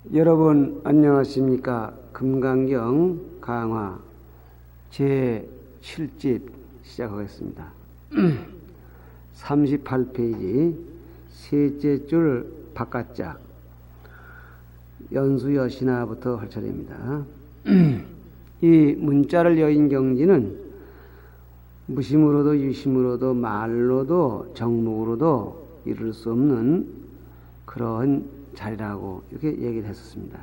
여러분 안녕하십니까. 금강경 강화 제7집 시작하겠습니다. 38페이지 셋째 줄 바깥짝 연수여신화부터 할 차례입니다. 이 문자를 여인 경지는 무심으로도 유심으로도 말로도 정목으로도 이룰 수 없는 그런 자리라고 이렇게 얘기를 했었습니다.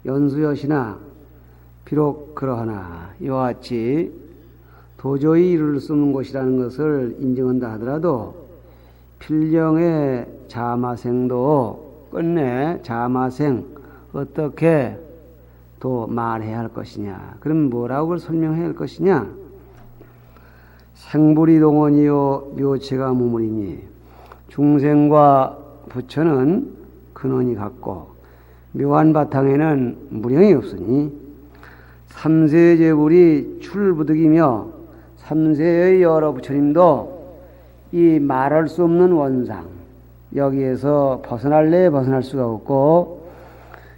연수여신화 비록 그러하나 이와 같이 도저히 이룰 수 없는 곳이라는 것을 인정한다 하더라도 필경의 자마생도 끝내 자마생 어떻게 또 말해야 할 것이냐, 그럼 뭐라고 그걸 설명해야 할 것이냐. 생불이 동원이요 묘체가 무물이니 중생과 부처는 근원이 같고 묘한 바탕에는 무령이 없으니 삼세제불이 출부득이며 삼세의 여러 부처님도 이 말할 수 없는 원상 여기에서 벗어날래 벗어날 수가 없고,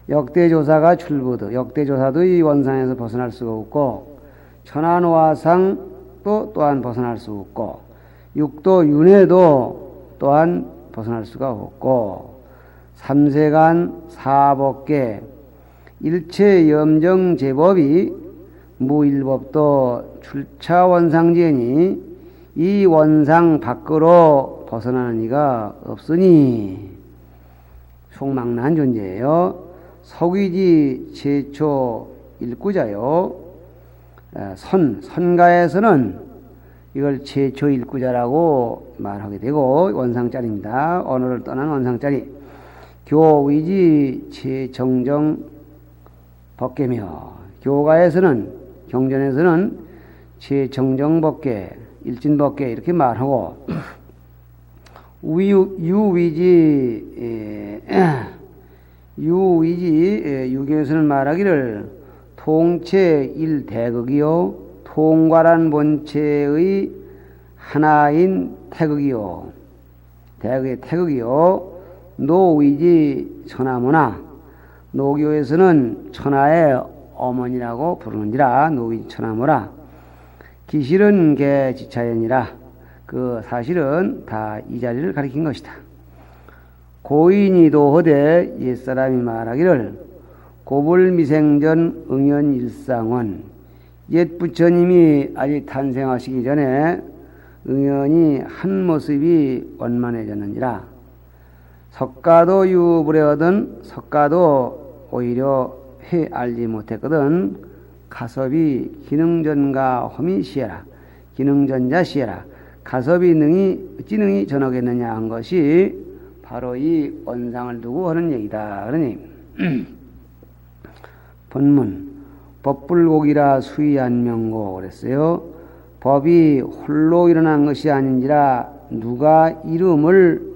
역대조사가 출부득 역대조사도 이 원상에서 벗어날 수가 없고, 천안화상도 또한 벗어날 수 없고, 육도 윤회도 또한 벗어날 수가 없고, 삼세간 사법계 일체 염정 제법이 무일법도 출차 원상지니 이 원상 밖으로 벗어나는 이가 없으니 속망난 존재예요. 석위지 제초 일구자요. 선가에서는 이걸 제초 일구자라고 말하게 되고 원상짜리입니다. 언어를 떠난 원상짜리. 교위지 제정정 법계며 교가에서는 경전에서는 제정정 법계 일진 법계 이렇게 말하고, 유교에서는 말하기를 통체 일대극이요 통괄한 본체의 하나인 태극이요 대극의 태극이요 노위지 천하문화 노교에서는 천하의 어머니라고 부르는지라 노위지 천하문화 기실은 개지차연이라 그 사실은 다 이 자리를 가리킨 것이다. 고인이도 허대 옛사람이 말하기를 고불미생전 응연일상원 옛 부처님이 아직 탄생하시기 전에 응연이 한 모습이 원만해졌는지라. 석가도 유불에거든 석가도 오히려 알지 못했거든 가섭이 기능전가 험이 시해라 기능전자 시해라 가섭이 어찌 능히 전하겠느냐 한 것이 바로 이 원상을 두고 하는 얘기다. 그러니 본문 법불곡이라 수의안명고 그랬어요. 법이 홀로 일어난 것이 아닌지라 누가 이름을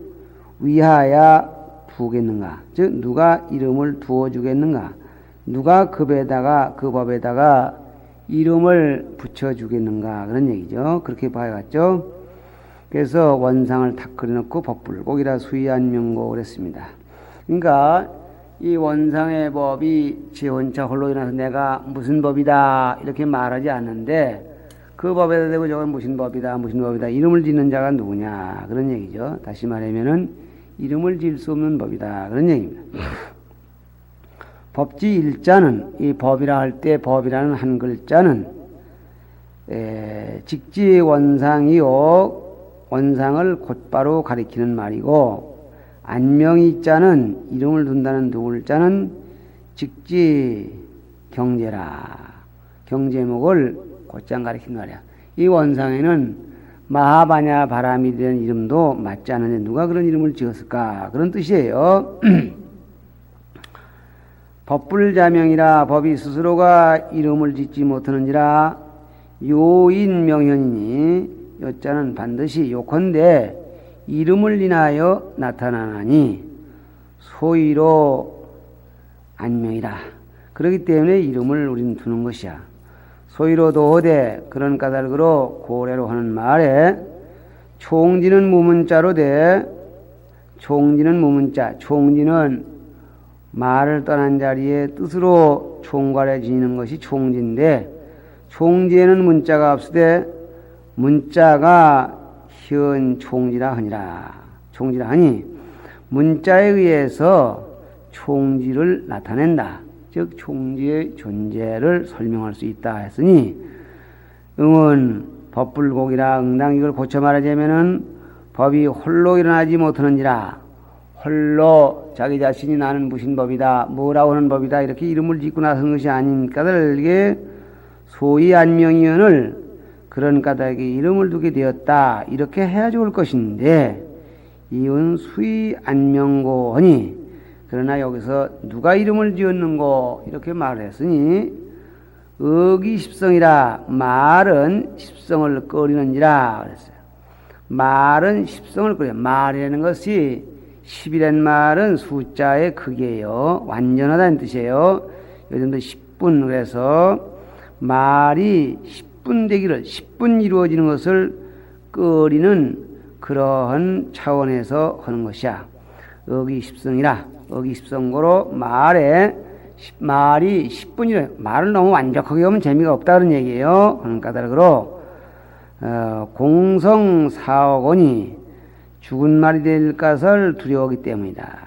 위하여 두겠는가, 즉 누가 이름을 두어 주겠는가, 누가 그 법에다가 이름을 붙여 주겠는가 그런 얘기죠. 그렇게 봐야겠죠. 그래서 원상을 탁 그려놓고 법불곡이라 수의안명고 그랬습니다. 그러니까 이 원상의 법이 제 혼자 홀로 일어나서 내가 무슨 법이다 이렇게 말하지 않는데, 그 법에다 대고 저건 무슨 법이다 이름을 짓는 자가 누구냐 그런 얘기죠. 다시 말하면은 이름을 지을 수 없는 법이다 그런 얘기입니다. 법지 일자는 이 법이라 할 때 법이라는 한 글자는 직지 원상이요 원상을 곧바로 가리키는 말이고, 안명이 자는 이름을 둔다는 두 글자는 직지 경제라 경제목을 곧장 가리키는 말이야. 이 원상에는 마하바냐 바람이라는 이름도 맞지 않는데 누가 그런 이름을 지었을까 그런 뜻이에요. 법불자명이라 법이 스스로가 이름을 짓지 못하는지라 요인명현이니 여자는 반드시 요컨대 이름을 인하여 나타나나니 소위로 안명이라. 그렇기 때문에 이름을 우리는 두는 것이야. 소위로도 허대 그런 까닭으로 고래로 하는 말에 총지는 무문자로 돼. 총지는 무문자. 총지는 말을 떠난 자리에 뜻으로 총괄해 지니는 것이 총지인데 총지에는 문자가 없으되 문자가 현 총지라 하니 문자에 의해서 총지를 나타낸다. 즉 총지의 존재를 설명할 수 있다 했으니 응은 법불곡이라 응당 이걸 고쳐 말하자면은 법이 홀로 일어나지 못하는지라 홀로 자기 자신이 나는 무슨 법이다 뭐라고 하는 법이다 이렇게 이름을 짓고 나선 것이 아닙니까? 이게 소위 안명이언을 그런 까닭에 이름을 두게 되었다 이렇게 해야 좋을 것인데 이은 수의 안명고 하니 그러나 여기서 누가 이름을 지었는고 이렇게 말했으니 의기십성이라 말은 십성을 꺼리는지라 그랬어요. 말은 십성을 꺼려. 말이라는 것이 10이란 말은 숫자의 크기예요. 완전하다는 뜻이에요. 요즘도 10분 그래서 말이 10분 되기를 10분 이루어지는 것을 꺼리는 그러한 차원에서 하는 것이야. 의기십성이라 의기십성고로 말이 10분이래. 말을 너무 완벽하게 하면 재미가 없다 그런 얘기예요. 그런 까닭으로 공성사억원이 죽은 말이 될 것을 두려워하기 때문이다.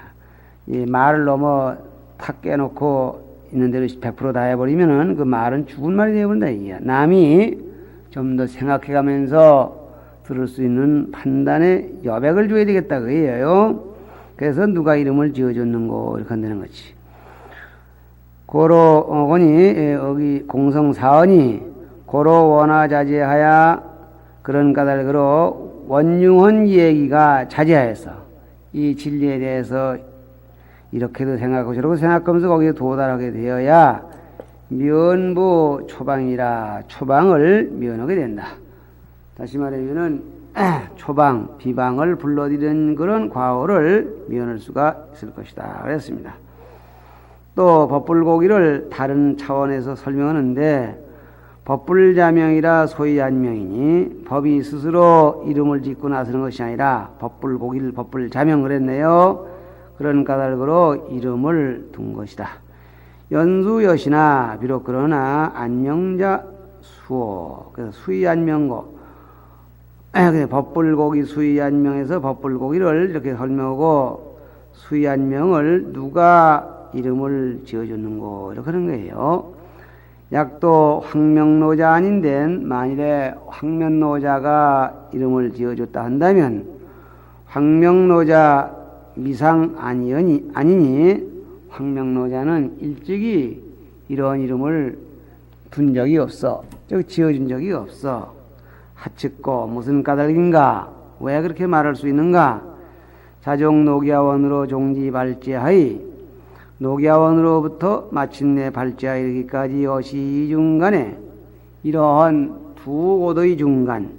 이 말을 너무 탁 깨놓고 있는 대로 100% 다 해버리면은 그 말은 죽은 말이 되어버린다 이게. 남이 좀 더 생각해가면서 들을 수 있는 판단의 여백을 줘야 되겠다 그예요. 그래서 누가 이름을 지어줬는고 이렇게 한다는 거지. 고로원이 여기 공성사언이 고로 원화자제하야 그런 까닭으로 원융한 얘기가 자제하여서 이 진리에 대해서 이렇게도 생각하고 저렇게 생각하면서 거기에 도달하게 되어야 면부 초방이라 초방을 면하게 된다. 다시 말하면은 초방, 비방을 불러들이는 그런 과오를 면할 수가 있을 것이다. 그랬습니다. 또 법불고기를 다른 차원에서 설명하는데 법불자명이라 소위 안명이니 법이 스스로 이름을 짓고 나서는 것이 아니라 법불고기를 법불자명 그랬네요. 그런 까닭으로 이름을 둔 것이다. 연수여시나 비록 그러나 안명자 수호 그래서 수의안명고 법불고기 수의안명에서 법불고기를 이렇게 설명하고 수의안명을 누가 이름을 지어줬는고 이렇게 하는 거예요. 약도 황명노자 아닌데 만일에 황면노자가 이름을 지어줬다 한다면 황명노자 미상 아니니 황명노자는 일찍이 이런 이름을 둔 적이 없어. 즉 지어준 적이 없어. 하측고 무슨 까닭인가? 왜 그렇게 말할 수 있는가? 자종 노기아원으로 종지 발제하이 노기아원으로부터 마침내 발제하 이르기까지 여시 중간에 이러한 두 고도의 중간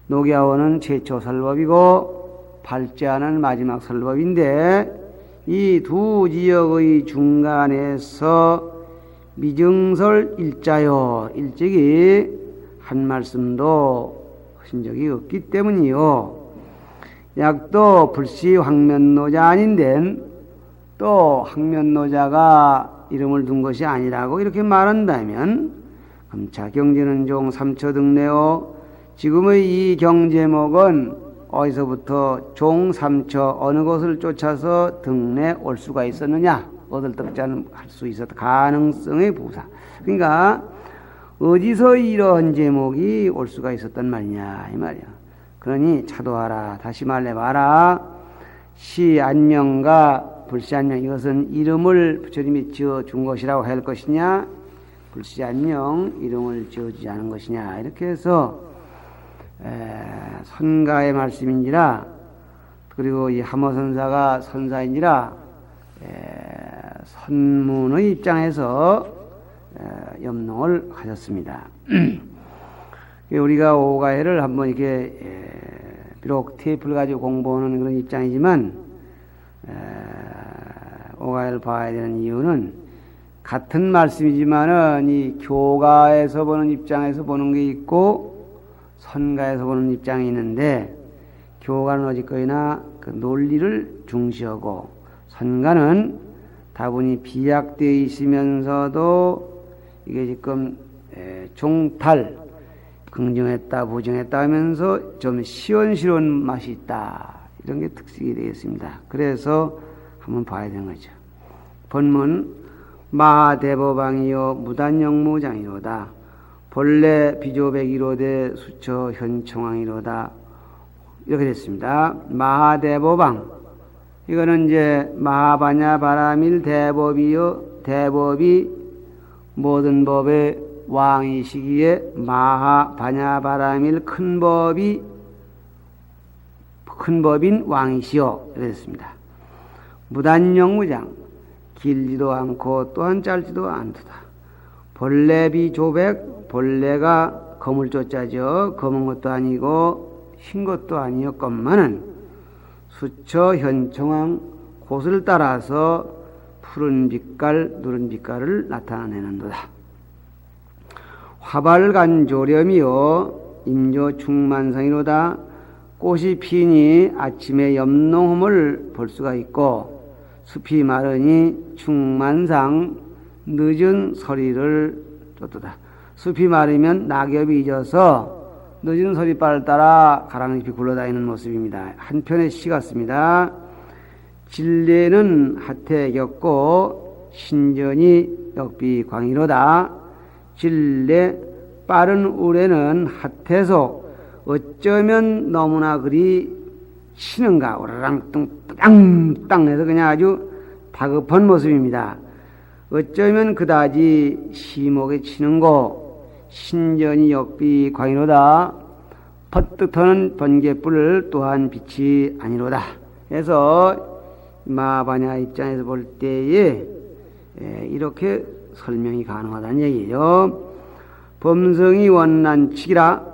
노기아원은 최초 설법이고 발제하는 마지막 설법인데 이 두 지역의 중간에서 미증설 일자요 일찍이 한 말씀도 하신 적이 없기 때문이요. 약도 불시 황면노자 아닌데 또 황면노자가 이름을 둔 것이 아니라고 이렇게 말한다면 금차 경제는 종 삼처 등내요. 지금의 이 경제목은 어디서부터 종 삼처 어느 곳을 쫓아서 등내 올 수가 있었느냐? 얻을 득자는 할 수 있었다. 가능성의 부사. 그러니까 어디서 이러한 제목이 올 수가 있었단 말이냐 이 말이야. 그러니 차도하라. 다시 말해봐라. 시 안명과 불시 안명 이것은 이름을 부처님이 지어준 것이라고 할 것이냐 불시 안명 이름을 지어주지 않은 것이냐 이렇게 해서 선가의 말씀인지라 그리고 이 함어선사가 선사인지라 선문의 입장에서 염농을 하셨습니다. 우리가 오가해를 한번 이렇게 비록 테이프를 가지고 공부하는 그런 입장이지만 오가해를 봐야 되는 이유는 같은 말씀이지만은 이 교가에서 보는 입장에서 보는 게 있고 선가에서 보는 입장이 있는데 교가는 어디까지나 그 논리를 중시하고 선가는 다분히 비약되어 있으면서도 이게 지금 종탈, 긍정했다 부정했다 하면서 좀 시원시원 맛이 있다, 이런 게 특색이 되겠습니다. 그래서 한번 봐야 되는 거죠. 본문 마하대법왕이요 무단영무장이로다. 본래 비조백이로되 수처 현청왕이로다. 이렇게 됐습니다. 마하대법왕, 이거는 이제 마하바냐 바라밀 대법이요, 대법이 모든 법의 왕이시기에 마하바냐 바라밀 큰 법인 왕이시요, 이렇게 됐습니다. 무단영무장, 길지도 않고 또한 짧지도 않도다. 본래 비조백, 본래가 거물조자죠. 검은 것도 아니고 흰 것도 아니었건만은 수처 현청왕, 곳을 따라서 푸른 빛깔, 누른 빛깔을 나타내는도다. 화발간 조렴이요 임조 충만상이로다. 꽃이 피니 아침에 염농음을 볼 수가 있고, 숲이 마르니 충만상 늦은 서리를 쫓도다. 숲이 마르면 낙엽이 잊어서 늦은 서리발을 따라 가랑잎이 굴러다니는 모습입니다. 한편의 시 같습니다. 진례는 하태 겪고 신전이 역비 광이로다. 진례 빠른 우레는 하태속, 어쩌면 너무나 그리 치는가, 오라랑 땅땅 해서 그냥 아주 다급한 모습입니다. 어쩌면 그다지 시목에 치는고, 신전이 역비 광이로다. 퍼뜩 터는 번개불 또한 빛이 아니로다. 그래서 마하바냐 입장에서 볼 때에 이렇게 설명이 가능하다는 얘기죠. 범성이 원난치기라.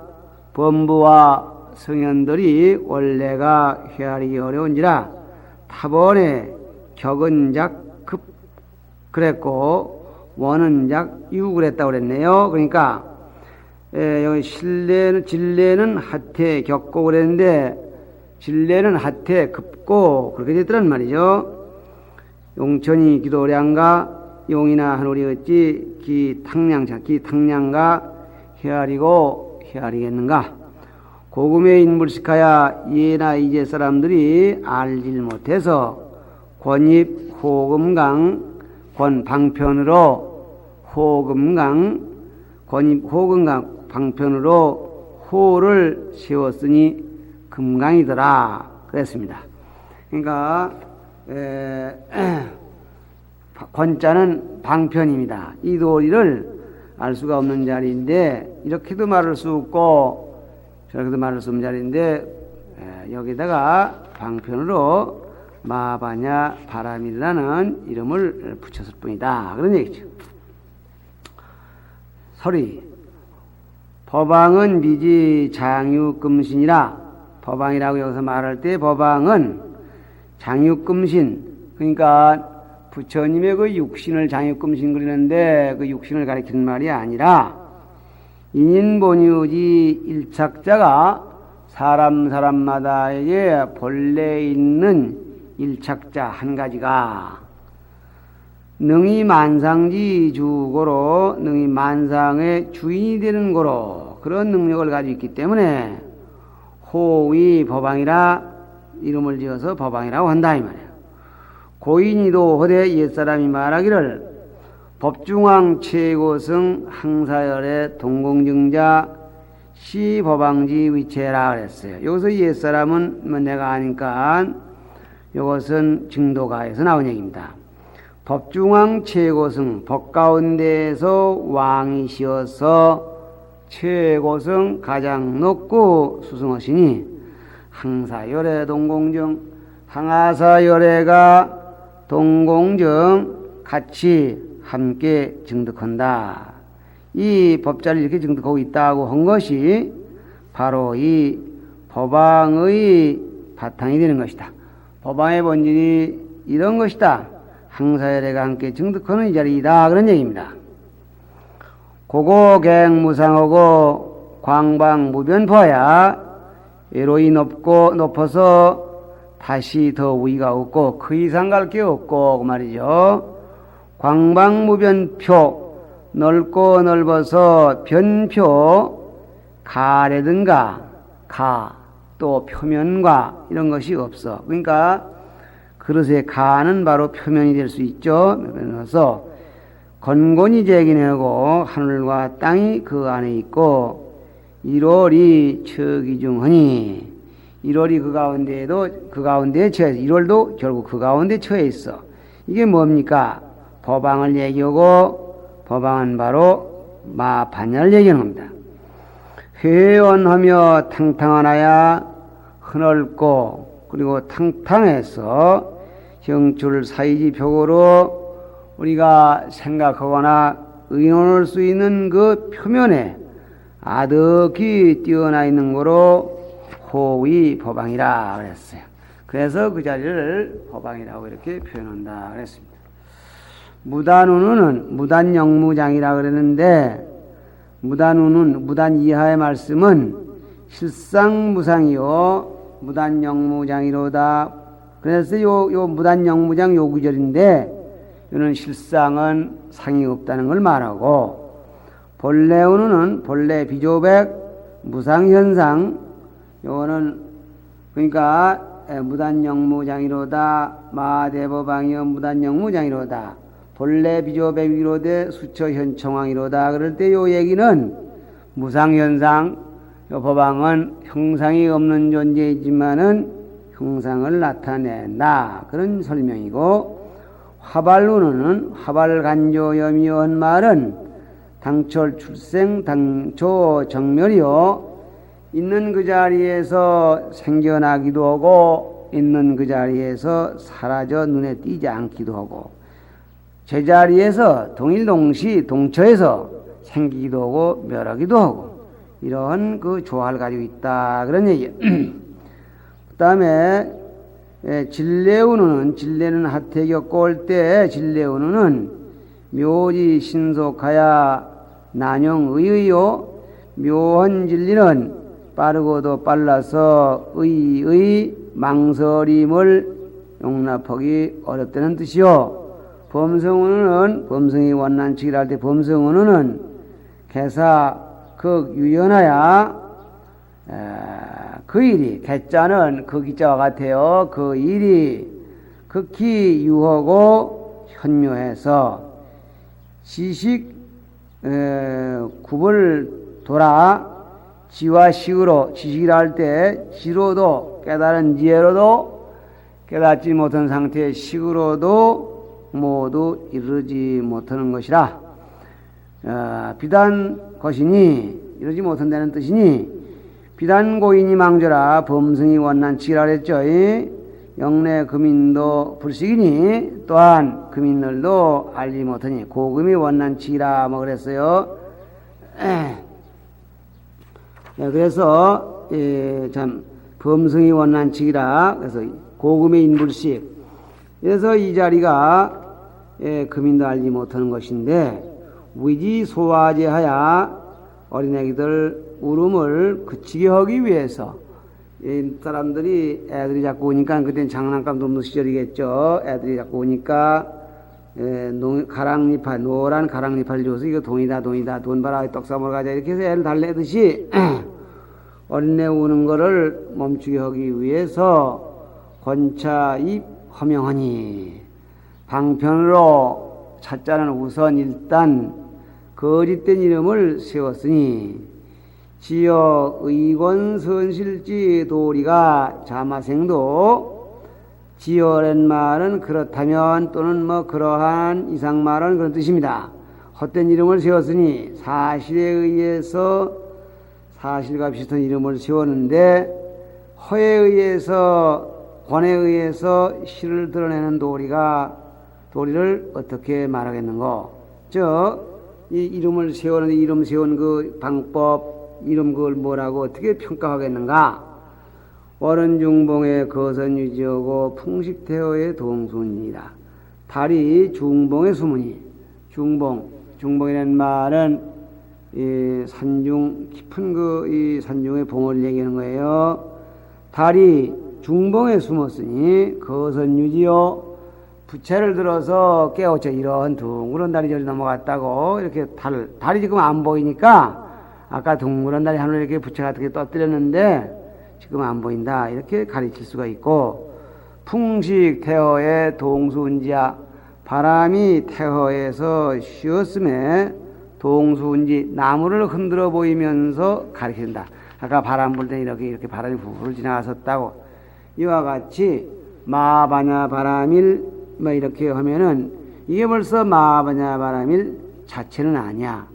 범부와 성현들이 원래가 헤아리기 어려운지라 타번에 격은작 급 그랬고 원은작 유 그랬다고 그랬네요. 그러니까 여기 진례는 하태 겪고 그랬는데 진례는 하태 급고 그렇게 됐더란 말이죠. 용천이 기도량가, 용이나 하늘이 어찌 기탕량가 헤아리겠는가. 고금의 인불식하야 예나 이제 사람들이 알질 못해서 권입 호금강 권방편으로 호금강 방편으로 호를 세웠으니 금강이더라 그랬습니다. 그러니까 권자는 방편입니다. 이 도리를 알 수가 없는 자리인데 이렇게도 말할 수 없고 저렇게도 말할 수 없는 자리인데 여기다가 방편으로 마하바냐 바람이라는 이름을 붙였을 뿐이다, 그런 얘기죠. 서리 법왕은 미지 장유금신이라. 법왕이라고 여기서 말할 때 법왕은 장유금신, 그러니까 부처님의 그 육신을 장유금신 그리는데 그 육신을 가리키는 말이 아니라 인인본유지 일착자가 사람마다에게 본래 있는 일착자 한 가지가 능히 만상지 주고로 능히 만상의 주인이 되는 고로 그런 능력을 가지고 있기 때문에 호의 법왕이라 이름을 지어서 법왕이라고 한다 이 말이야. 고인이도 허대 옛사람이 말하기를 법중왕 최고승 항사열의 동공증자 시법왕지 위체라 그랬어요. 여기서 옛사람은 뭐 내가 아니까 이것은 증도가에서 나온 얘기입니다. 법중왕 최고승, 법 가운데에서 왕이시어서 최고승 가장 높고 수승하시니 항사열의 동공증, 항하사열애가 동공증 같이 함께 증득한다. 이 법자를 이렇게 증득하고 있다고 한 것이 바로 이 법왕의 바탕이 되는 것이다. 법왕의 본질이 이런 것이다. 항사열애가 함께 증득하는 이 자리이다, 그런 얘기입니다. 고고갱무상하고 광방무변포야 애로이 높아서 다시 더 위가 없고 그 이상 갈 게 없고 그 말이죠. 광방무변표, 넓고 넓어서 변표, 가래든가 또 표면과 이런 것이 없어. 그러니까 그릇의 가는 바로 표면이 될 수 있죠. 그래서 건곤이 재기내고 하늘과 땅이 그 안에 있고 1월이 처기중하니 1월이 그 가운데에 처해 있어. 1월도 결국 그 가운데 처해 있어. 이게 뭡니까? 법왕을 얘기하고 법왕은 바로 마판야를 얘기하는 겁니다. 회원하며 탕탕하나야 흐넓고 그리고 탕탕해서 형출 사이지벽으로 우리가 생각하거나 의논할 수 있는 그 표면에 아득히 뛰어나 있는 거로 호의 법왕이라 그랬어요. 그래서 그 자리를 법왕이라고 이렇게 표현한다 그랬습니다. 무단운은 무단영무장이라 그랬는데 무단운은 무단 이하의 말씀은 실상무상이요 무단영무장이로다. 그래서 요 무단영무장 요 구절인데 이는 실상은 상이 없다는 걸 말하고 본래운은 본래 비조백 무상현상 요거는 그러니까 무단영무장이로다 마대법왕이요 무단영무장이로다 본래 비조백이로되 수처현청왕이로다. 그럴 때 요 얘기는 무상현상 요 법왕은 형상이 없는 존재이지만은 형상을 나타낸다 그런 설명이고 화발운은 화발간조염이요 한 말은 당철 출생 당초 정멸이요 있는 그 자리에서 생겨나기도 하고 있는 그 자리에서 사라져 눈에 띄지 않기도 하고 제자리에서 동일동시 동처에서 생기기도 하고 멸하기도 하고 이런 그 조화를 가지고 있다 그런 얘기예요. 그 다음에 진례운은 진례는 하태 겪고 올 때 진례운은 묘지 신속하야 난용의의요 묘한 진리는 빠르고도 빨라서 의의 망설임을 용납하기 어렵다는 뜻이요. 범성운은 범성이 원난치기를 할 때 범성운은 개사 극 유연하야 그 일이 개자는 그 기자와 같아요. 그 일이 극히 유하고 현묘해서 지식 굽을 돌아 지와 식으로 지식이라 할 때 지로도 깨달은 지혜로도 깨닫지 못한 상태의 식으로도 모두 이르지 못하는 것이라 비단 것이니 이르지 못한다는 뜻이니 비단 고인이 망조라 범성이 원난치기라 그랬죠. 영내 금인도 불식이니 또한 금인들도 알지 못하니 고금이 원난치기라 뭐 그랬어요. 그래서 참 범성이 원난치기라 그래서 고금의 인불식 그래서 이 자리가 금인도 알지 못하는 것인데 위지 소화제하야 어린애기들 울음을 그치게 하기 위해서 사람들이 애들이 자꾸 오니까 그때는 장난감도 없는 시절이겠죠. 애들이 자꾸 오니까 가랑잎알 노란 가랑잎알 줘서 이거 돈이다 돈 봐라 떡 사먹으러 가자 이렇게 해서 애를 달래듯이 어린애 우는 거를 멈추게 하기 위해서 권차입 허명하니 방편으로 차자는 우선 일단 거짓된 이름을 세웠으니 지어 의권 선실지 도리가 자마생도 지어란 말은 그렇다면 또는 뭐 그러한 이상 말은 그런 뜻입니다. 헛된 이름을 세웠으니 사실에 의해서 사실과 비슷한 이름을 세웠는데 허에 의해서 권에 의해서 실을 드러내는 도리를 어떻게 말하겠는고? 이 이름을 세우는데 이름 세운 그 방법, 이름 그걸 뭐라고 어떻게 평가하겠는가? 월은중봉의 거선유지하고 풍식태호의 동순이라. 달이 중봉의 수문이. 중봉이라는 말은 이 산중 깊은 이 산중의 봉을 얘기하는 거예요. 달이 중봉에 숨었으니 거선유지요. 부채를 들어서 깨우쳐 이런 둥그런 다리 저리 넘어갔다고 이렇게 달이 지금 안 보이니까 아까 둥그런 다리 하늘에 이렇게 부채 같은 게 떠뜨렸는데 지금 안 보인다 이렇게 가르칠 수가 있고 풍식 태허의 동수운지야 바람이 태허에서 쉬었음에 동수운지 나무를 흔들어 보이면서 가르친다. 아까 바람 불 때 이렇게 바람이 후후를 지나갔었다고 이와 같이 마바냐 바람일 뭐 이렇게 하면은 이게 벌써 마바냐 바람일 자체는 아니야.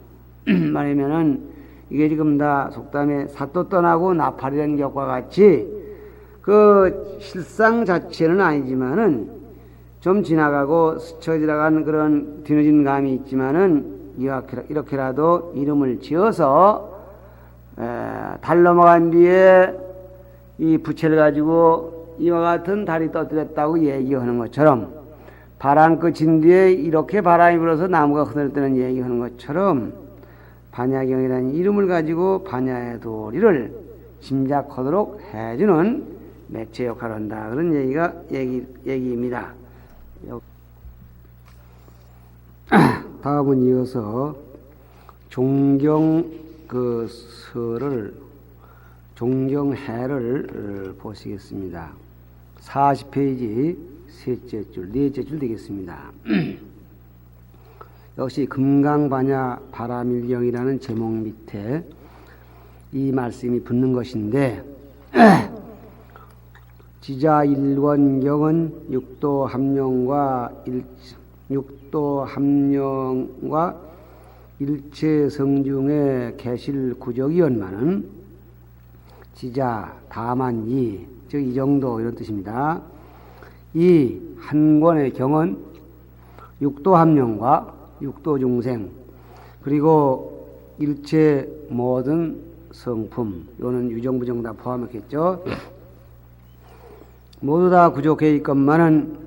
말하면은 이게 지금 다 속담에 사또 떠나고 나팔이라는 격과 같이 그 실상 자체는 아니지만은 좀 지나가고 스쳐 지나간 그런 뒤늦은 감이 있지만은 이렇게라도 이름을 지어서 달 넘어간 뒤에 이 부채를 가지고 이와 같은 달이 떠들었다고 얘기하는 것처럼 바람 끝인 뒤에 이렇게 바람이 불어서 나무가 흐느뜨는 얘기하는 것처럼 반야경이라는 이름을 가지고 반야의 도리를 짐작하도록 해주는 매체 역할을 한다. 그런 얘기입니다. 다음은 이어서 종경해를 보시겠습니다. 40페이지 넷째 줄 되겠습니다. 역시 금강반야 바라밀경이라는 제목 밑에 이 말씀이 붙는 것인데 지자 일원경은 육도 함령과 일체 성중에 계실 구적이언만은 지자 다만 즉 이 정도 이런 뜻입니다. 이 한 권의 경은 육도 함령과 육도 중생 그리고 일체 모든 성품 요는 유정부정 다 포함했겠죠. 모두 다 구족해 있건만은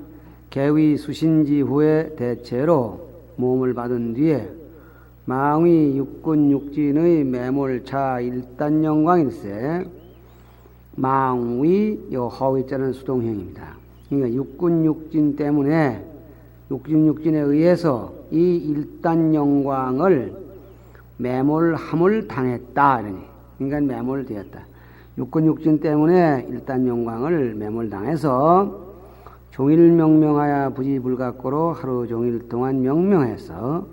개위 수신지 후에 대체로 몸을 받은 뒤에 망위 육군 육진의 매몰차 일단영광일세 망위 요 허위자는 수동형입니다. 그러니까 육군 육진 때문에 육진에 의해서 이 일단영광을 매몰함을 당했다. 그러니까 매몰되었다. 육군 육진 때문에 일단영광을 매몰당해서 종일 명명하여 부지불각고로 하루 종일 동안 명명해서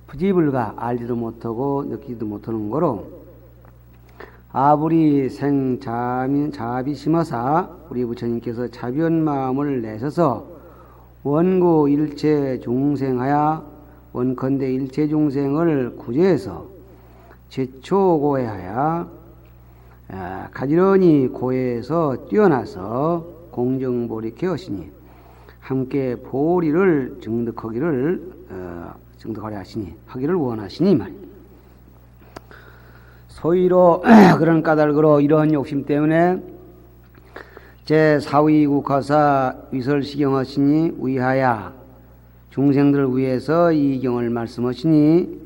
부지불가 알지도 못하고 느끼지도 못하는 거로 아부리 생자비 심어사 우리 부처님께서 자비한 마음을 내셔서 원고 일체 중생하여 원컨대 일체 중생을 구제해서 제초고해하여 가지런히 고해에서 뛰어나서 공정보리케 하시니 함께 보리를 증득하려 하시니 하기를 원하시니 말입니다. 소위로 그런 까닭으로 이러한 욕심 때문에 제4위 국화사 위설시경하시니 위하야 중생들을 위해서 이 경을 말씀하시니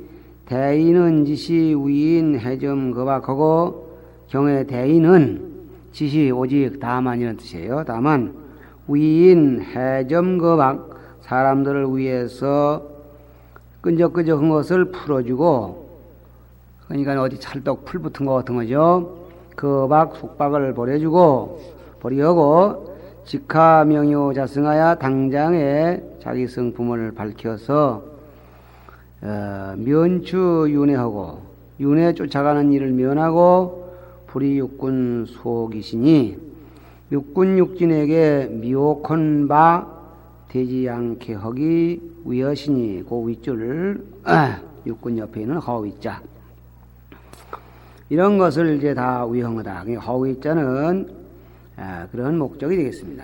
대인은 지시 위인 해점 거박하고 경의 대인은 지시 오직 다만 이런 뜻이에요. 다만 위인 해점 거박 사람들을 위해서 끈적끈적한 것을 풀어주고 그러니까 어디 찰떡 풀 붙은 것 같은 거죠. 거박 숙박을 버려주고 직하명요 자승하여 당장에 자기 성품을 밝혀서 면추 윤회하고 윤회 쫓아가는 일을 면하고 불의육군 속이시니 육군 육진에게 미혹한 바 되지 않게 하기 위하시니 그 윗줄을 육군 옆에 있는 허위자 이런 것을 이제 다 위험하다. 허위자는 그런 목적이 되겠습니다.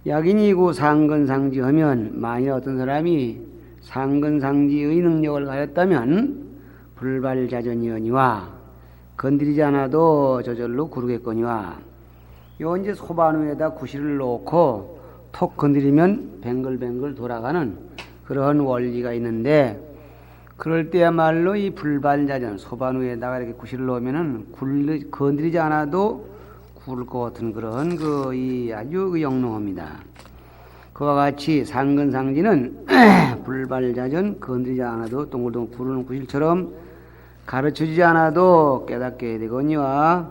약인이고 상근상지하면 만일 어떤 사람이 상근상지의 능력을 가졌다면 불발자전이거니와 건드리지 않아도 저절로 구르겠거니와 요 이제 소반 위에다 구실을 놓고 톡 건드리면 뱅글뱅글 돌아가는 그런 원리가 있는데 그럴 때야말로 이 불발자전 소반 위에다가 이렇게 구실을 놓으면은 건드리지 않아도 구를 것 같은 그런 이 아주 영롱합니다. 그와 같이 상근상지는 불발자전 건드리지 않아도 동글동글 구르는 구실처럼 가르쳐주지 않아도 깨닫게 되거니와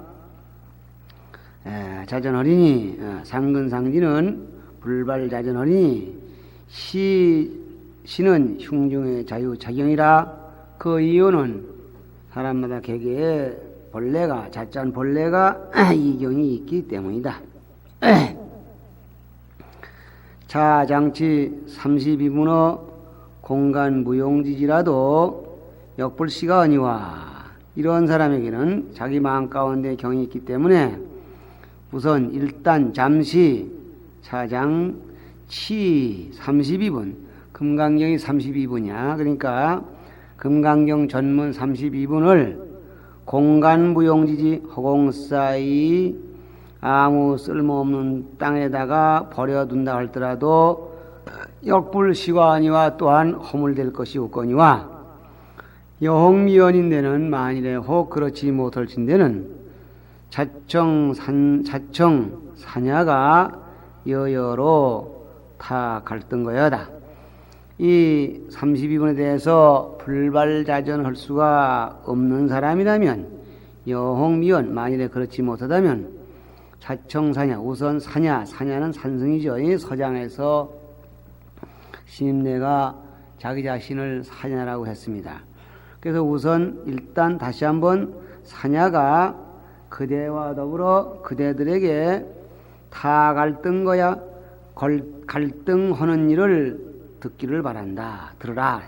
자전허리니 상근상지는 불발자전허리니 시는 흉중의 자유자경이라. 그 이유는 사람마다 개개의 본래가 자짠 본래가 이경이 있기 때문이다. 자장치 32문어 공간무용지지라도 역불시가 아니와. 이런 사람에게는 자기 마음 가운데 경이 있기 때문에 우선 일단 잠시 차장치 32분 금강경이 32분이야. 그러니까 금강경 전문 32분을 공간무용지지 허공사이 아무 쓸모없는 땅에다가 버려둔다 할더라도 역불시가 아니와 또한 허물될 것이 없거니와. 여홍미연인데는 만일에 혹 그렇지 못할진대는 자청 사냐가 여여로 다 갈등거여다. 이 32분에 대해서 불발자전할 수가 없는 사람이라면 여홍미연, 만일에 그렇지 못하다면 자청사냐, 우선 사냐는 산승이죠. 이 서장에서 신임내가 자기 자신을 사냐라고 했습니다. 그래서 우선 일단 다시 한번 사냐가 그대와 더불어 그대들에게 다 갈등거야 갈등하는 일을 듣기를 바란다. 들으라.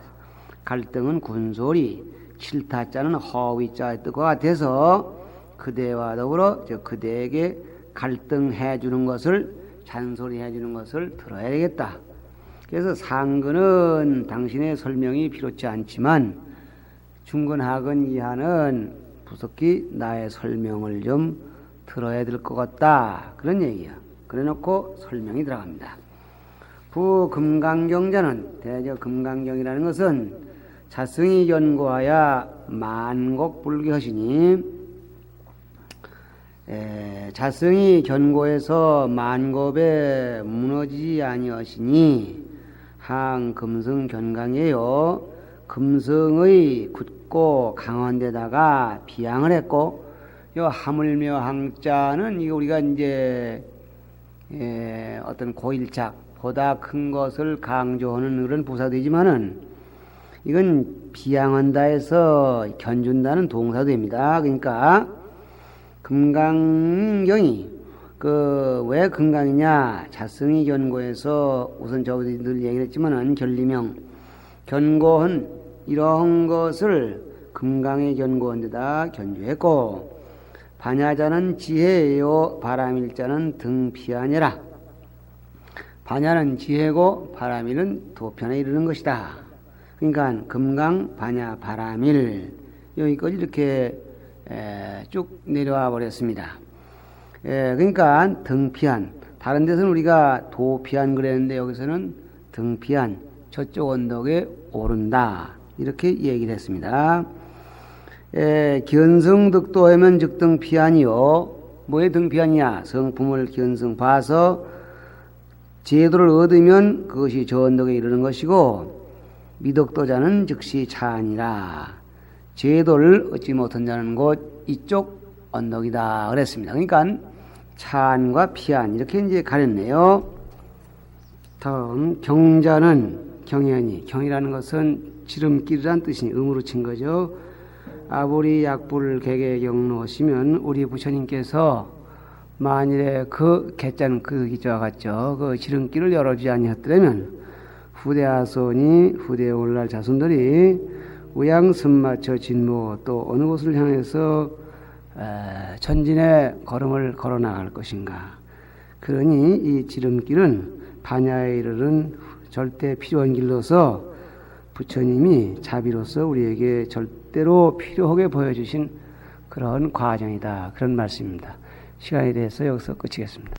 갈등은 군소리, 칠타자는 허위자의 뜻과 같아서 그대와 더불어 그대에게 갈등해 주는 것을, 잔소리해 주는 것을 들어야 되겠다. 그래서 상근은 당신의 설명이 필요치 않지만 중근, 하근, 이하는 부석히 나의 설명을 좀 들어야 될 것 같다. 그런 얘기야. 그래 놓고 설명이 들어갑니다. 부금강경자는, 대저 금강경이라는 것은 자승이 견고하야 만곡불기하시니, 자승이 견고해서 만겁에 무너지지 아니하시니 항금승 견강이에요. 금승의 굳고 강한 데다가 비양을 했고, 요 하물며 항자는 이거 우리가 이제 어떤 고일작 보다 큰 것을 강조하는 그런 부사되지만은 이건 비양한다 해서 견준다는 동사됩니다. 그러니까 금강경이 왜 금강이냐? 자승이 견고해서 우선 저희들 늘 얘기를 했지만은 견리명 견고한 이러한 것을 금강에 견고한 데다 견주했고, 반야자는 지혜예요. 바람일자는 등피하니라. 반야는 지혜고 바람일은 도편에 이르는 것이다. 그러니까 금강, 반야, 바람일 여기까지 이렇게 쭉 내려와 버렸습니다. 그러니까 등피한, 다른 데서는 우리가 도피한 그랬는데 여기서는 등피한, 저쪽 언덕에 오른다 이렇게 얘기를 했습니다. 견성득도하면 즉 등피하니요. 뭐에 등피하냐? 성품을 견성 봐서 제도를 얻으면 그것이 저 언덕에 이르는 것이고, 미덕도자는 즉시 차아니라. 제도를 얻지 못한 자는 곧 이쪽 언덕이다 그랬습니다. 그러니까 차안과 피안 이렇게 이제 가렸네요. 다음 경자는 경연이, 경이라는 것은 지름길이란 뜻이니 음으로 친 거죠. 아부리 약불 개개 경로시면 우리 부처님께서 만일에 그 개자는 그 기자와 같죠. 그 지름길을 열어주지 아니었더라면 후대하소니 후대에 올랄 자손들이 우양승 맞춰 진모 또 어느 곳을 향해서 전진의 걸음을 걸어 나갈 것인가. 그러니 이 지름길은 반야에 이르는 절대 필요한 길로서 부처님이 자비로서 우리에게 절대로 필요하게 보여주신 그런 과정이다. 그런 말씀입니다. 시간에 대해서 여기서 끝이겠습니다.